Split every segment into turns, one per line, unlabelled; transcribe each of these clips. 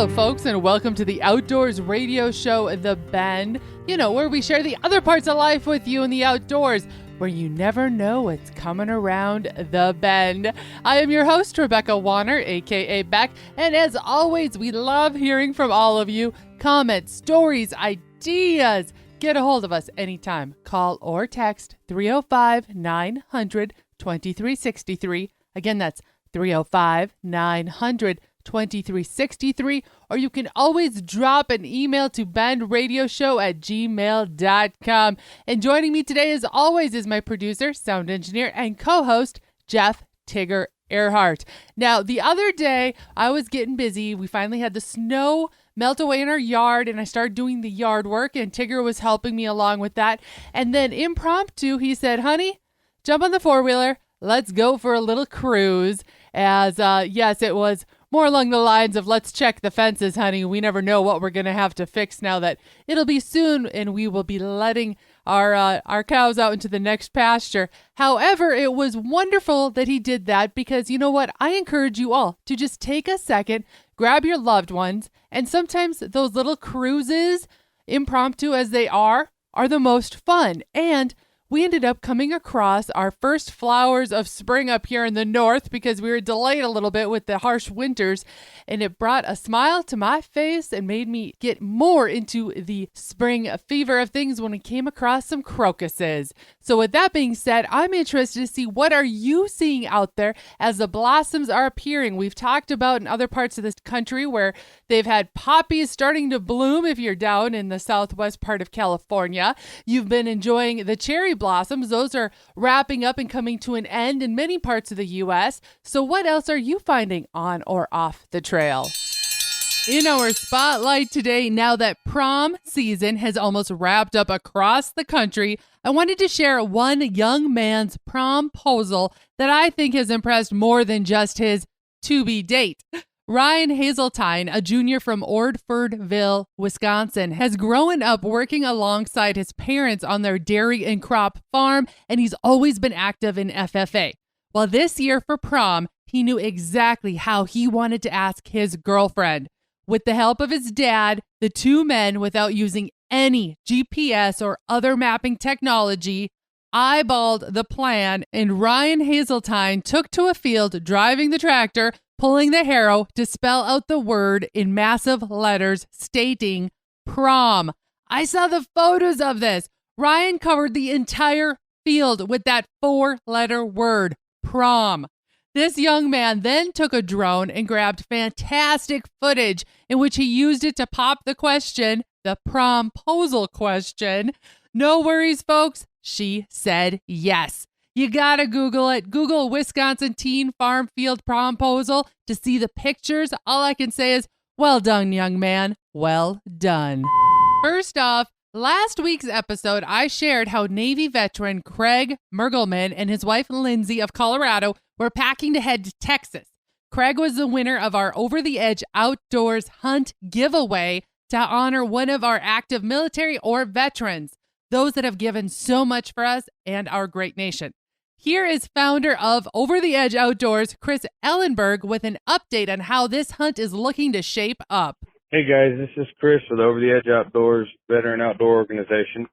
Hello, folks, and welcome to the outdoors radio show, The Bend. You know, where we share the other parts of life with you in the outdoors, where you never know what's coming around the bend. I am your host, Rebecca Wanner, aka Beck, and as always, we love hearing from all of you. Comments, stories, ideas. Get a hold of us anytime. Call or text 305-900-2363. Again, that's 305-900-2363, or you can always drop an email to bendradioshow@gmail.com. And joining me today, as always, is my producer, sound engineer, and co-host, Jeff Tigger Erhardt. Now, the other day, I was getting busy. We finally had the snow melt away in our yard, and I started doing the yard work, and Tigger was helping me along with that. And then impromptu, he said, honey, jump on the four-wheeler. Let's go for a little cruise. As, yes, it was more along the lines of, let's check the fences, honey. We never know what we're going to have to fix now that it'll be soon and we will be letting our cows out into the next pasture. However, it was wonderful that he did that because, you know what? I encourage you all to just take a second, grab your loved ones, and sometimes those little cruises, impromptu as they are the most fun. And we ended up coming across our first flowers of spring up here in the north because we were delayed a little bit with the harsh winters, and it brought a smile to my face and made me get more into the spring fever of things when we came across some crocuses. So with that being said, I'm interested to see what are you seeing out there as the blossoms are appearing. We've talked about in other parts of this country where they've had poppies starting to bloom. If you're down in the southwest part of California, you've been enjoying the cherry blossoms. Those are wrapping up and coming to an end in many parts of the U.S. So what else are you finding on or off the trail? In our spotlight today, now that prom season has almost wrapped up across the country, I wanted to share one young man's promposal that I think has impressed more than just his to-be date. Ryan Hazeltine, a junior from Ordfordville, Wisconsin, has grown up working alongside his parents on their dairy and crop farm, and he's always been active in FFA. Well, this year for prom, he knew exactly how he wanted to ask his girlfriend. With the help of his dad, the two men, without using any GPS or other mapping technology, eyeballed the plan, and Ryan Hazeltine took to a field driving the tractor, pulling the harrow to spell out the word in massive letters stating prom. I saw the photos of this. Ryan covered the entire field with that 4-letter word, prom. This young man then took a drone and grabbed fantastic footage in which he used it to pop the question, the promposal question. No worries, folks. She said yes. You gotta Google it. Google Wisconsin teen farm field promposal to see the pictures. All I can say is, well done, young man. Well done. First off, last week's episode, I shared how Navy veteran Craig Mergelman and his wife Lindsay of Colorado were packing to head to Texas. Craig was the winner of our Over the Edge Outdoors Hunt giveaway to honor one of our active military or veterans, those that have given so much for us and our great nation. Here is founder of Over the Edge Outdoors, Chris Ellenberg, with an update on how this hunt is looking to shape up.
Hey guys, this is Chris with Over the Edge Outdoors Veteran Outdoor Organization.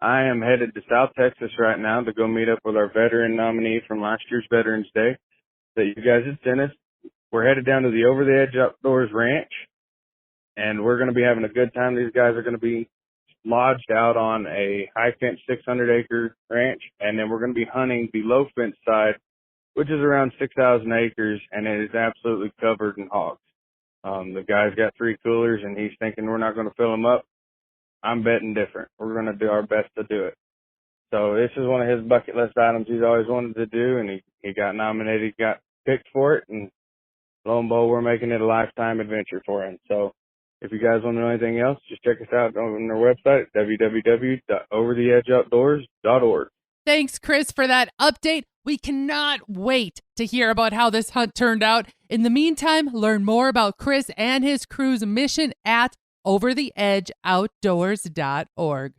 I am headed to South Texas right now to go meet up with our veteran nominee from last year's Veterans Day that you guys had sent us. We're headed down to the Over the Edge Outdoors Ranch, and we're going to be having a good time. These guys are going to be lodged out on a high fence 600-acre ranch, and then we're going to be hunting the low fence side, which is around 6,000 acres, and it is absolutely covered in hogs. The guy's got 3 coolers, and he's thinking we're not going to fill them up. I'm betting different. We're going to do our best to do it. So this is one of his bucket list items he's always wanted to do, and he got nominated, got picked for it, and lo and behold, we're making it a lifetime adventure for him. So if you guys want to know anything else, just check us out on our website at www.overtheedgeoutdoors.org.
Thanks, Chris, for that update. We cannot wait to hear about how this hunt turned out. In the meantime, learn more about Chris and his crew's mission at overtheedgeoutdoors.org.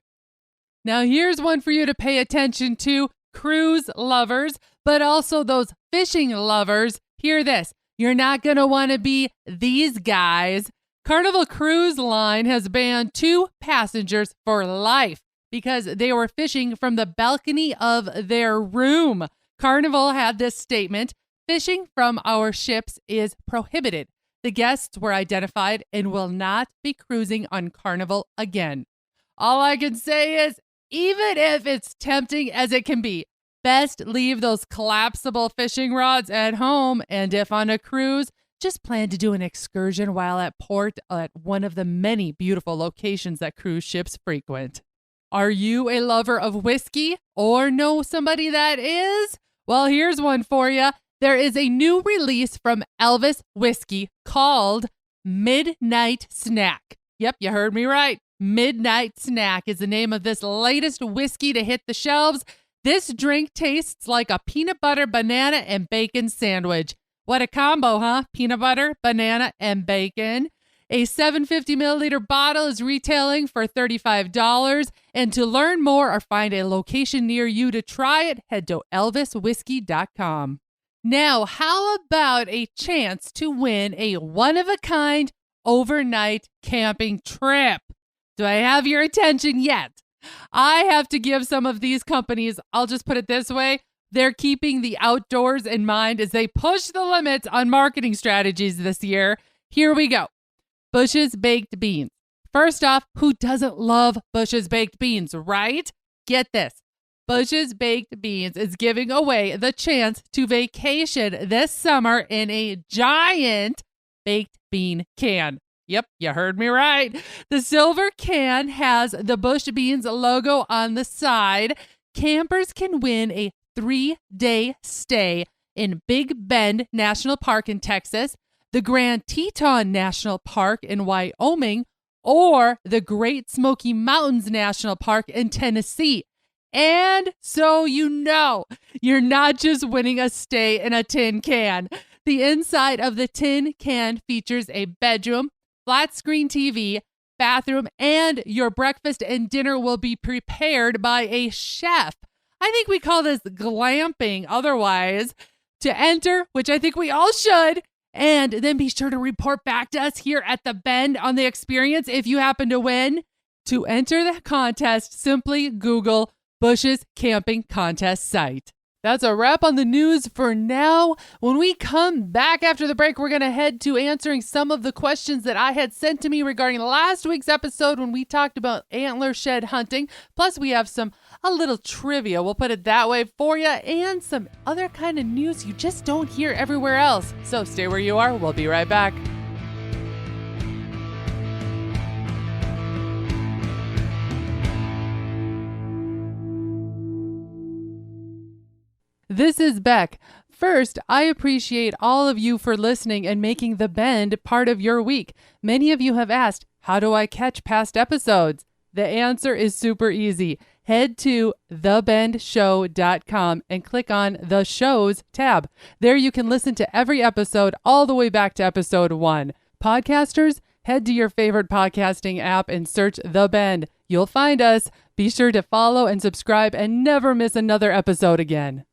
Now, here's one for you to pay attention to, cruise lovers, but also those fishing lovers. Hear this. You're not going to want to be these guys. Carnival Cruise Line has banned 2 passengers for life because they were fishing from the balcony of their room. Carnival had this statement: "Fishing from our ships is prohibited. The guests were identified and will not be cruising on Carnival again." All I can say is, even if it's tempting as it can be, best leave those collapsible fishing rods at home. And if on a cruise, just plan to do an excursion while at port at one of the many beautiful locations that cruise ships frequent. Are you a lover of whiskey or know somebody that is? Well, here's one for you. There is a new release from Elvis Whiskey called Midnight Snack. Yep, you heard me right. Midnight Snack is the name of this latest whiskey to hit the shelves. This drink tastes like a peanut butter, banana, and bacon sandwich. What a combo, huh? Peanut butter, banana, and bacon. A 750 milliliter bottle is retailing for $35. And to learn more or find a location near you to try it, head to elviswhiskey.com. Now, how about a chance to win a one-of-a-kind overnight camping trip? Do I have your attention yet? I have to give some of these companies, I'll just put it this way, they're keeping the outdoors in mind as they push the limits on marketing strategies this year. Here we go. Bush's Baked Beans. First off, who doesn't love Bush's Baked Beans, right? Get this. Bush's Baked Beans is giving away the chance to vacation this summer in a giant baked bean can. Yep, you heard me right. The silver can has the Bush Beans logo on the side. Campers can win a 3-day stay in Big Bend National Park in Texas, the Grand Teton National Park in Wyoming, or the Great Smoky Mountains National Park in Tennessee. And so you know, you're not just winning a stay in a tin can. The inside of the tin can features a bedroom, flat screen TV, bathroom, and your breakfast and dinner will be prepared by a chef. I think we call this glamping otherwise. To enter, which I think we all should, and then be sure to report back to us here at the Bend on the experience if you happen to win. To enter the contest, simply Google Bush's Camping Contest site. That's a wrap on the news for now. When we come back after the break, we're going to head to answering some of the questions that I had sent to me regarding last week's episode when we talked about antler shed hunting. Plus, we have a little trivia, we'll put it that way, for you, and some other kind of news you just don't hear everywhere else. So stay where you are. We'll be right back. This is Beck. First, I appreciate all of you for listening and making The Bend part of your week. Many of you have asked, how do I catch past episodes? The answer is super easy. Head to thebendshow.com and click on the Shows tab. There you can listen to every episode all the way back to episode 1. Podcasters, head to your favorite podcasting app and search The Bend. You'll find us. Be sure to follow and subscribe and never miss another episode again.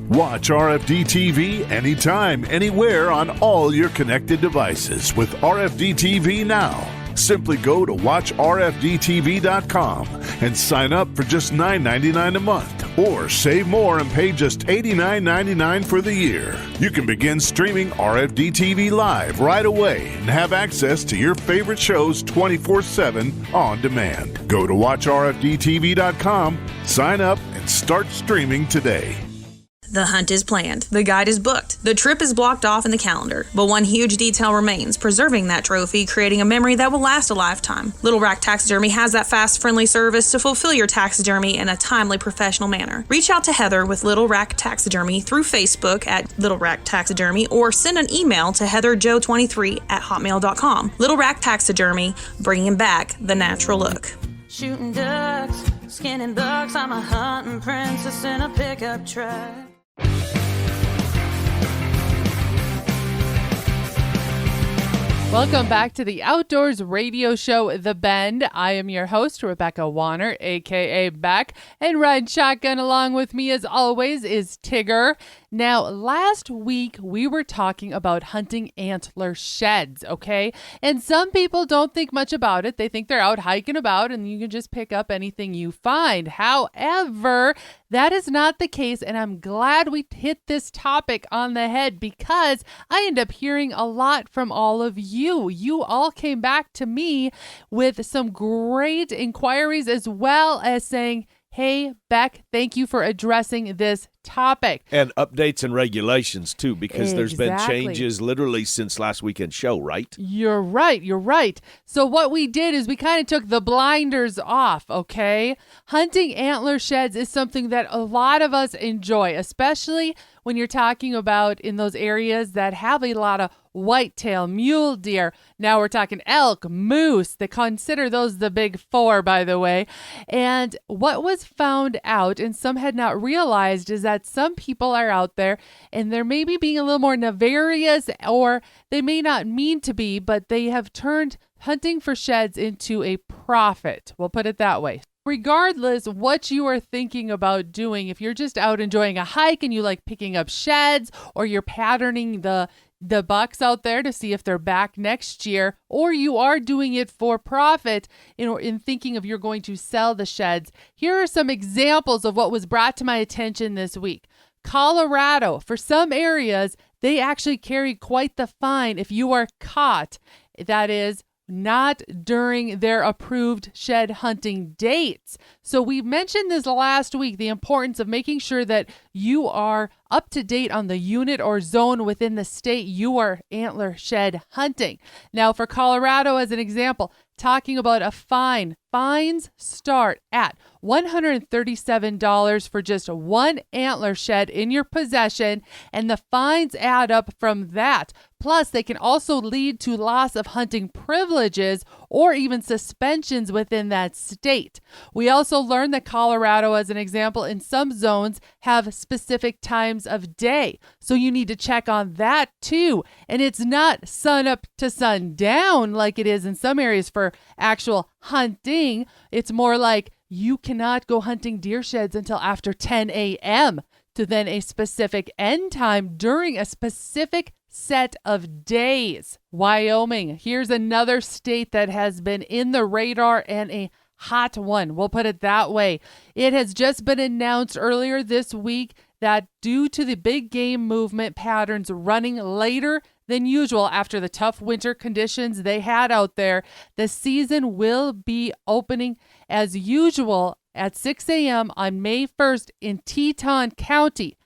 Watch RFD TV anytime, anywhere on all your connected devices with RFD TV Now. Simply go to watchrfdtv.com and sign up for just $9.99 a month, or save more and pay just $89.99 for the year. You can begin streaming RFD TV live right away and have access to your favorite shows 24/7 on demand. Go to watchrfdtv.com, sign up, and start streaming today.
The hunt is planned. The guide is booked. The trip is blocked off in the calendar. But one huge detail remains, preserving that trophy, creating a memory that will last a lifetime. Little Rack Taxidermy has that fast, friendly service to fulfill your taxidermy in a timely, professional manner. Reach out to Heather with Little Rack Taxidermy through Facebook at Little Rack Taxidermy, or send an email to heatherjoe23@hotmail.com. Little Rack Taxidermy, bringing back the natural look.
Shooting ducks, skinning bucks, I'm a hunting princess in a pickup truck.
Welcome back to the Outdoors Radio Show, The Bend. I am your host, Rebecca Wanner, a.k.a. Beck, and riding shotgun along with me, as always, is Tigger. Now, last week we were talking about hunting antler sheds, okay? And some people don't think much about it. They think they're out hiking about and you can just pick up anything you find. However, that is not the case, and I'm glad we hit this topic on the head because I end up hearing a lot from all of you. You all came back to me with some great inquiries as well as saying, hey, Beck, thank you for addressing this topic.
And updates and regulations, too, because there's been changes literally since last weekend's show, right?
You're right. So what we did is we kind of took the blinders off, okay? Hunting antler sheds is something that a lot of us enjoy, especially when you're talking about in those areas that have a lot of whitetail, mule deer. Now we're talking elk, moose. They consider those the big four, by the way. And what was found out, and some had not realized, is that some people are out there and they're maybe being a little more nefarious, or they may not mean to be, but they have turned hunting for sheds into a profit. We'll put it that way. Regardless what you are thinking about doing, if you're just out enjoying a hike and you like picking up sheds, or you're patterning the bucks out there to see if they're back next year, or you are doing it for profit in thinking of you're going to sell the sheds, here are some examples of what was brought to my attention this week. Colorado, for some areas, they actually carry quite the fine if you are caught. That is, not during their approved shed hunting dates. So we mentioned this last week, the importance of making sure that you are up to date on the unit or zone within the state you are antler shed hunting. Now for Colorado, as an example, talking about a fine. Fines start at $137 for just one antler shed in your possession, and the fines add up from that. Plus, they can also lead to loss of hunting privileges or even suspensions within that state. We also learned that Colorado, as an example, in some zones have specific times of day. So you need to check on that too. And it's not sun up to sun down like it is in some areas for actual hunting. It's more like you cannot go hunting deer sheds until after 10 a.m. to then a specific end time during a specific set of days. Wyoming, here's another state that has been in the radar and a hot one. We'll put it that way. It has just been announced earlier this week that due to the big game movement patterns running later than usual after the tough winter conditions they had out there, the season will be opening as usual at 6 a.m. on May 1st in Teton County.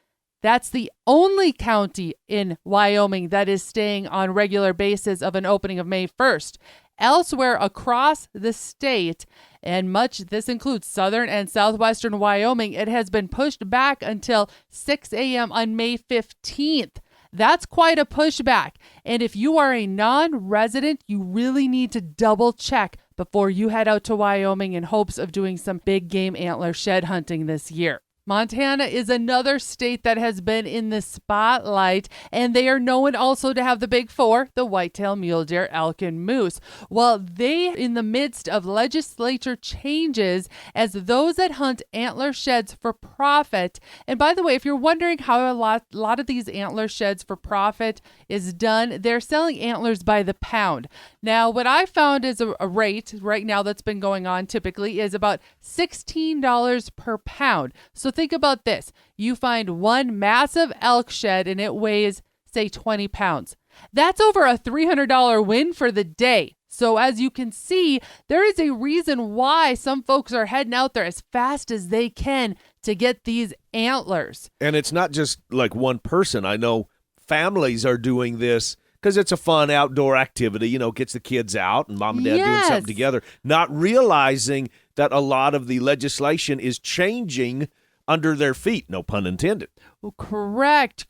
That's the only county in Wyoming that is staying on regular basis of an opening of May 1st. Elsewhere across the state, and this includes southern and southwestern Wyoming, it has been pushed back until 6 a.m. on May 15th. That's quite a pushback. And if you are a non-resident, you really need to double check before you head out to Wyoming in hopes of doing some big game antler shed hunting this year. Montana is another state that has been in the spotlight, and they are known also to have the big four, the whitetail, mule deer, elk, and moose. Well, they in the midst of legislature changes as those that hunt antler sheds for profit. And by the way, if you're wondering how a lot of these antler sheds for profit is done, they're selling antlers by the pound. Now, what I found is a rate right now that's been going on typically is about $16 per pound. So think about this. You find one massive elk shed and it weighs, say, 20 pounds. That's over a $300 win for the day. So as you can see, there is a reason why some folks are heading out there as fast as they can to get these antlers.
And it's not just like one person. I know families are doing this because it's a fun outdoor activity, gets the kids out and mom and dad doing something together, not realizing that a lot of the legislation is changing under their feet, no pun intended.
Correct.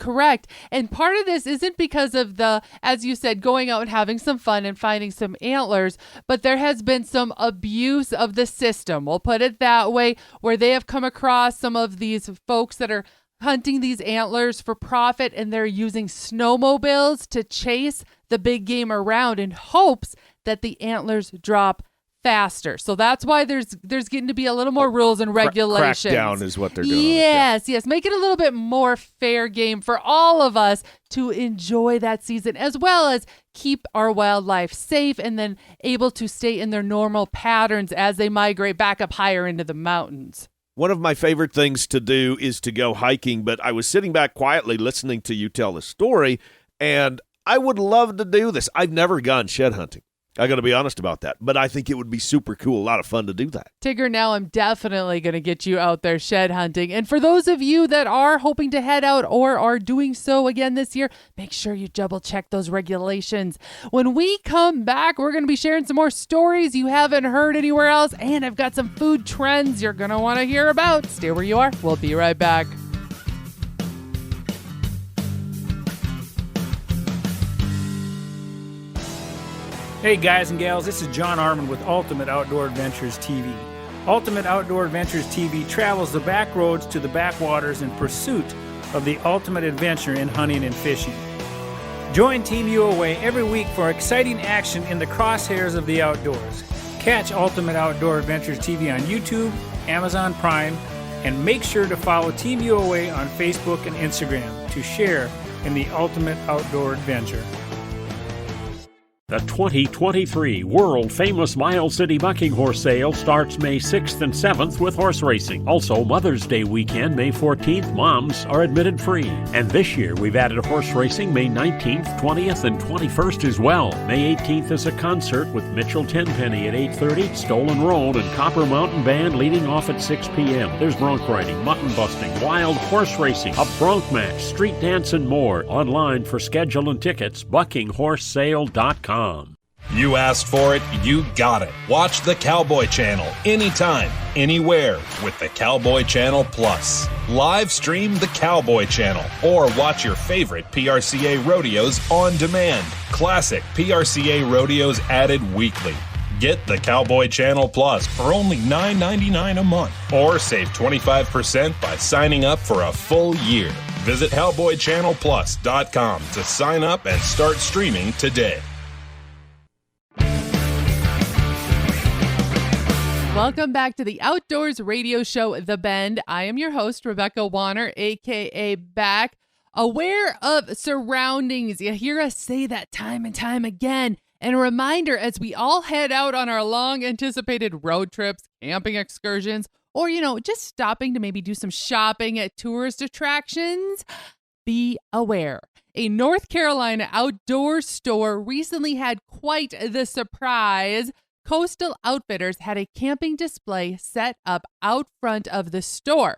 And part of this isn't because of the, as you said, going out and having some fun and finding some antlers, but there has been some abuse of the system. We'll put it that way, where they have come across some of these folks that are hunting these antlers for profit, and they're using snowmobiles to chase the big game around in hopes that the antlers drop faster. So that's why there's getting to be a little more rules and regulations.
Crackdown is what they're doing.
Yes. Make it a little bit more fair game for all of us to enjoy that season, as well as keep our wildlife safe and then able to stay in their normal patterns as they migrate back up higher into the mountains.
One of my favorite things to do is to go hiking, but I was sitting back quietly listening to you tell the story, and I would love to do this. I've never gone shed hunting. I got to be honest about that, but I think it would be super cool, a lot of fun to do that.
Tigger, now I'm definitely going to get you out there shed hunting. And for those of you that are hoping to head out or are doing so again this year, make sure you double check those regulations. When we come back, we're going to be sharing some more stories you haven't heard anywhere else, and I've got some food trends you're going to want to hear about. Stay where you are. We'll be right back.
Hey guys and gals, this is John Arman with Ultimate Outdoor Adventures TV. Ultimate Outdoor Adventures TV travels the back roads to the backwaters in pursuit of the ultimate adventure in hunting and fishing. Join Team UOA every week for exciting action in the crosshairs of the outdoors. Catch Ultimate Outdoor Adventures TV on YouTube, Amazon Prime, and make sure to follow Team UOA on Facebook and Instagram to share in the ultimate outdoor adventure.
The 2023 world-famous Miles City Bucking Horse Sale starts May 6th and 7th with horse racing. Also, Mother's Day weekend, May 14th, moms are admitted free. And this year, we've added horse racing May 19th, 20th, and 21st as well. May 18th is a concert with Mitchell Tenpenny at 8:30, Stolen Road, and Copper Mountain Band leading off at 6 p.m. There's bronc riding, mutton busting, wild horse racing, a bronc match, street dance, and more. Online for schedule and tickets, buckinghorsesale.com.
You asked for it, you got it. Watch the Cowboy Channel anytime, anywhere with the Cowboy Channel Plus. Live stream the Cowboy Channel or watch your favorite PRCA rodeos on demand. Classic PRCA rodeos added weekly. Get the Cowboy Channel Plus for only $9.99 a month or save 25% by signing up for a full year. Visit cowboychannelplus.com to sign up and start streaming today.
Welcome back to the Outdoors Radio Show, The Bend. I am your host, Rebecca Wanner, a.k.a. Back. Aware of surroundings. You hear us say that time and time again. And a reminder as we all head out on our long-anticipated road trips, camping excursions, or, just stopping to maybe do some shopping at tourist attractions, be aware. A North Carolina outdoor store recently had quite the surprise. Coastal Outfitters had a camping display set up out front of the store.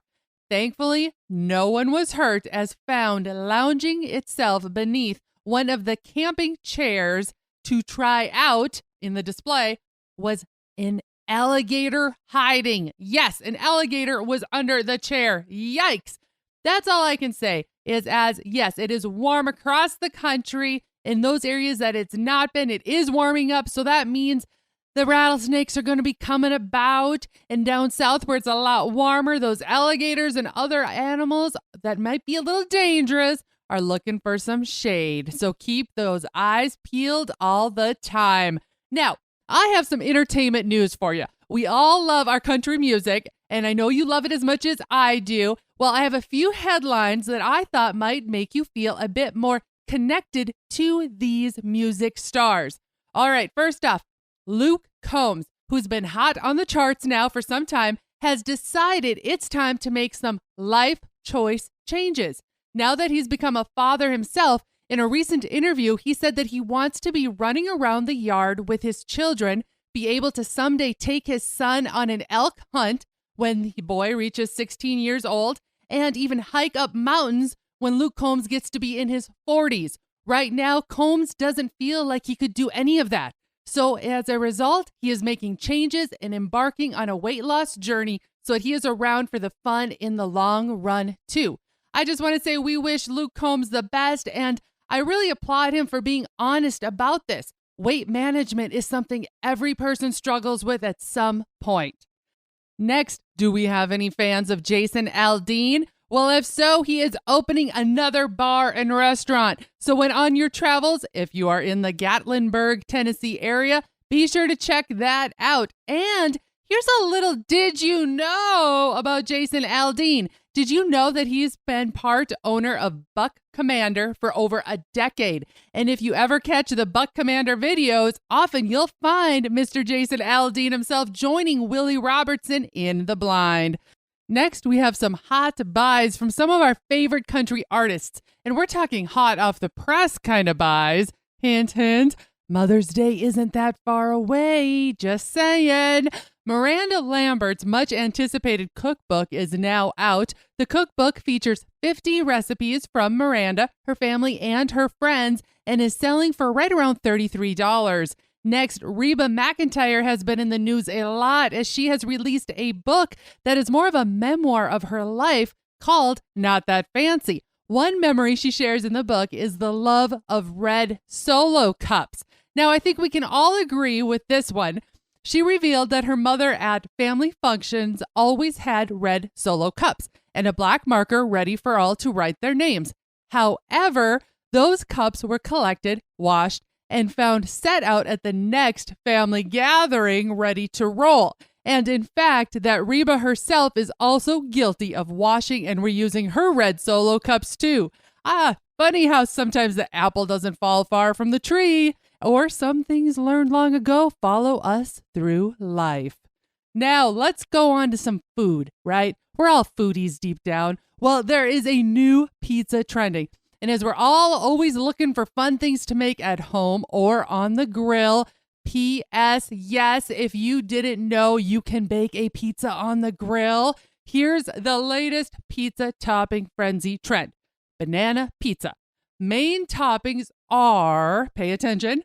Thankfully, no one was hurt as found lounging itself beneath one of the camping chairs to try out in the display was an alligator hiding. Yes, an alligator was under the chair. Yikes. That's all I can say is yes, it is warm across the country. In those areas that it's not been, it is warming up. So that means the rattlesnakes are going to be coming about, and down south where it's a lot warmer, those alligators and other animals that might be a little dangerous are looking for some shade. So keep those eyes peeled all the time. Now, I have some entertainment news for you. We all love our country music, and I know you love it as much as I do. Well, I have a few headlines that I thought might make you feel a bit more connected to these music stars. All right, first off, Luke Combs, who's been hot on the charts now for some time, has decided it's time to make some life choice changes. Now that he's become a father himself, in a recent interview, he said that he wants to be running around the yard with his children, be able to someday take his son on an elk hunt when the boy reaches 16 years old, and even hike up mountains when Luke Combs gets to be in his 40s. Right now, Combs doesn't feel like he could do any of that. So as a result, he is making changes and embarking on a weight loss journey so that he is around for the fun in the long run too. I just want to say we wish Luke Combs the best, and I really applaud him for being honest about this. Weight management is something every person struggles with at some point. Next, do we have any fans of Jason Aldean? Well, if so, he is opening another bar and restaurant. So when on your travels, if you are in the Gatlinburg, Tennessee area, Be sure to check that out. And here's a little did you know about Jason Aldean. Did you know that he's been part owner of Buck Commander for over a decade? And if you ever catch the Buck Commander videos, often you'll find Mr. Jason Aldean himself joining Willie Robertson in the blind. Next, we have some hot buys from some of our favorite country artists. And we're talking hot off the press kind of buys. Hint, hint. Mother's Day isn't that far away. Just saying. Miranda Lambert's much anticipated cookbook is now out. The cookbook features 50 recipes from Miranda, her family, and her friends, and is selling for right around $33. Next, Reba McEntire has been in the news a lot as she has released a book that is more of a memoir of her life called Not That Fancy. One memory she shares in the book is the love of red Solo cups. Now, I think we can all agree with this one. She revealed that her mother at family functions always had red Solo cups and a black marker ready for all to write their names. However, those cups were collected, washed, and found set out at the next family gathering ready to roll. And in fact, that Reba herself is also guilty of washing and reusing her red Solo cups too. Funny how sometimes the apple doesn't fall far from the tree. Or some things learned long ago follow us through life. Now, let's go on to some food, right? We're all foodies deep down. Well, there is a new pizza trending. And as we're all always looking for fun things to make at home or on the grill, P.S. Yes, if you didn't know you can bake a pizza on the grill, here's the latest pizza topping frenzy trend. Banana pizza. Main toppings are, pay attention,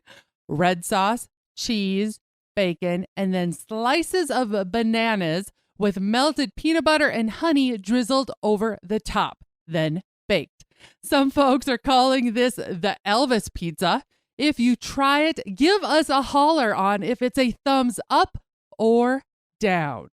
red sauce, cheese, bacon, and then slices of bananas with melted peanut butter and honey drizzled over the top, then baked. Some folks are calling this the Elvis pizza. If you try it, give us a holler on if it's a thumbs up or down.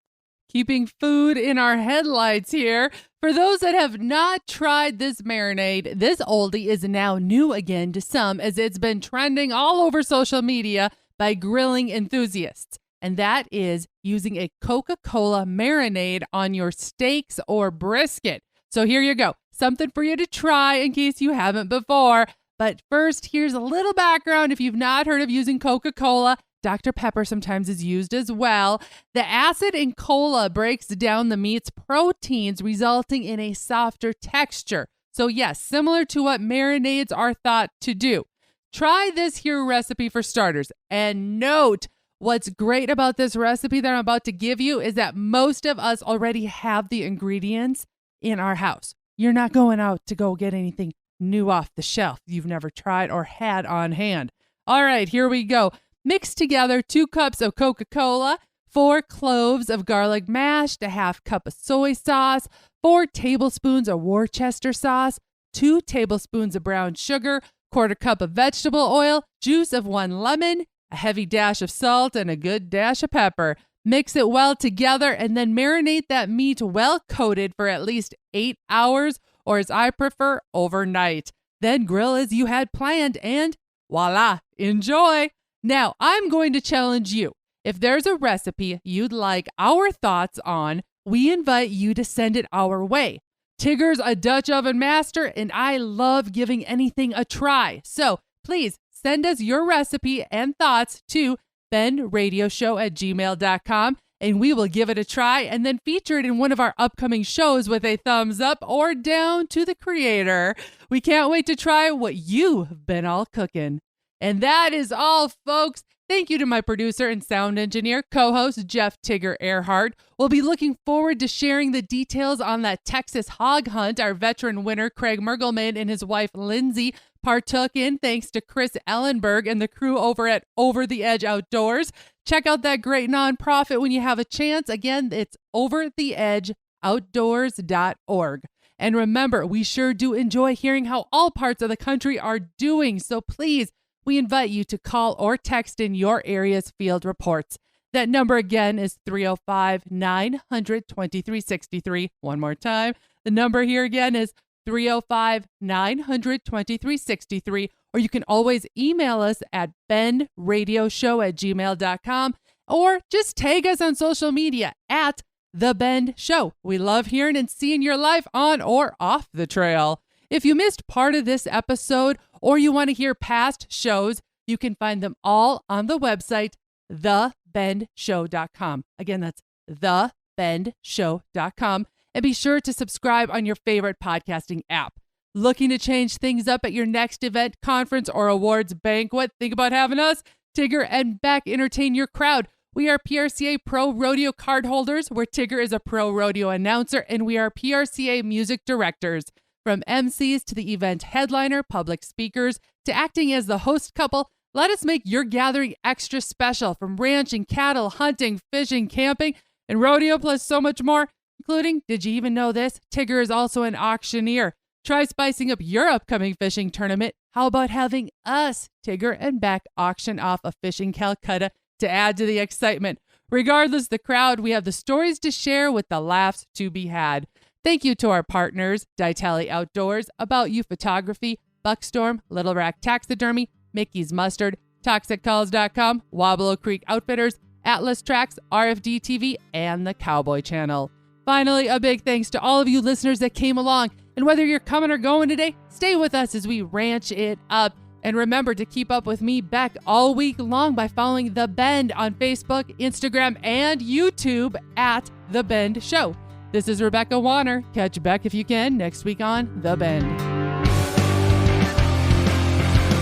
Keeping food in our headlights here. For those that have not tried this marinade, this oldie is now new again to some as it's been trending all over social media by grilling enthusiasts. And that is using a Coca-Cola marinade on your steaks or brisket. So here you go. Something for you to try in case you haven't before. But first, here's a little background if you've not heard of using Coca-Cola. Dr. Pepper sometimes is used as well. The acid in cola breaks down the meat's proteins, resulting in a softer texture. So yes, similar to what marinades are thought to do. Try this here recipe for starters. And note, what's great about this recipe that I'm about to give you is that most of us already have the ingredients in our house. You're not going out to go get anything new off the shelf you've never tried or had on hand. All right, here we go. Mix together 2 cups of Coca-Cola, 4 cloves of garlic mashed, a half cup of soy sauce, 4 tablespoons of Worcester sauce, 2 tablespoons of brown sugar, 1/4 cup of vegetable oil, juice of 1 lemon, a heavy dash of salt, and a good dash of pepper. Mix it well together and then marinate that meat well coated for at least 8 hours, or as I prefer, overnight. Then grill as you had planned and voila, enjoy! Now, I'm going to challenge you. If there's a recipe you'd like our thoughts on, we invite you to send it our way. Tigger's a Dutch oven master, and I love giving anything a try. So please send us your recipe and thoughts to benradioshow@gmail.com, and we will give it a try and then feature it in one of our upcoming shows with a thumbs up or down to the creator. We can't wait to try what you've been all cooking. And that is all, folks. Thank you to my producer and sound engineer, co-host Jeff Tigger Erhardt. We'll be looking forward to sharing the details on that Texas hog hunt our veteran winner Craig Mergelman and his wife Lindsay partook in, thanks to Chris Ellenberg and the crew over at Over the Edge Outdoors. Check out that great nonprofit when you have a chance. Again, it's overtheedgeoutdoors.org. And remember, we sure do enjoy hearing how all parts of the country are doing. So please, we invite you to call or text in your area's field reports. That number again is 305-900-2363. One more time. The number here again is 305-900-2363. or you can always email us at bendradioshow@gmail.com, or just tag us on social media at The Bend Show. We love hearing and seeing your life on or off the trail. If you missed part of this episode or you want to hear past shows, you can find them all on the website, thebendshow.com. Again, that's thebendshow.com. And be sure to subscribe on your favorite podcasting app. Looking to change things up at your next event, conference, or awards banquet? Think about having us, Tigger and Beck, entertain your crowd. We are PRCA Pro Rodeo card holders, where Tigger is a pro rodeo announcer, and we are PRCA music directors. From MCs to the event headliner, public speakers, to acting as the host couple, let us make your gathering extra special. From ranching, cattle, hunting, fishing, camping, and rodeo, plus so much more, including, did you even know this? Tigger is also an auctioneer. Try spicing up your upcoming fishing tournament. How about having us, Tigger and Beck, auction off a fishing Calcutta to add to the excitement? Regardless of the crowd, we have the stories to share with the laughs to be had. Thank you to our partners, Ditali Outdoors, About You Photography, Buckstorm, Little Rack Taxidermy, Mickey's Mustard, ToxicCalls.com, Wabalo Creek Outfitters, Atlas Tracks, RFD TV, and the Cowboy Channel. Finally, a big thanks to all of you listeners that came along. And whether you're coming or going today, stay with us as we ranch it up. And remember to keep up with me, Beck, all week long by following The Bend on Facebook, Instagram, and YouTube at The Bend Show. This is Rebecca Wanner. Catch Beck if you can next week on The Bend.